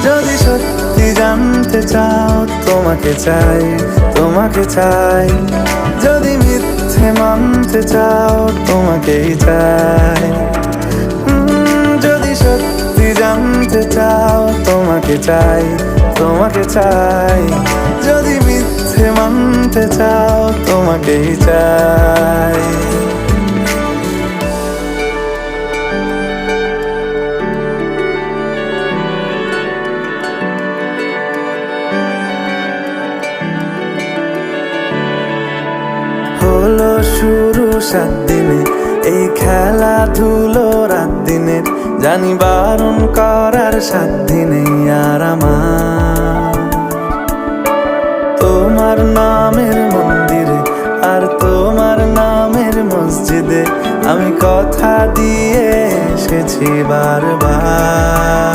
যদি সত্যি জানতে চাও তোমাকে চাই, তোমাকে চাই। যদি মিথ্যে মানতে চাও তোমাকেই চাই। যদি সত্যি জানতে চাও তোমাকে চাই, তোমাকে চাই। যদি মিথ্যে মানতে চাও তোমাকেই চাই। হলো শুরু 7 দিনে এই খেলাধুলো রাত দিনের, জানি বারণ করার সাধ্য নেই আর আমার। তোমার নামের মন্দিরে আর তোমার নামের মসজিদে আমি কথা দিয়ে এসেছি বারবার।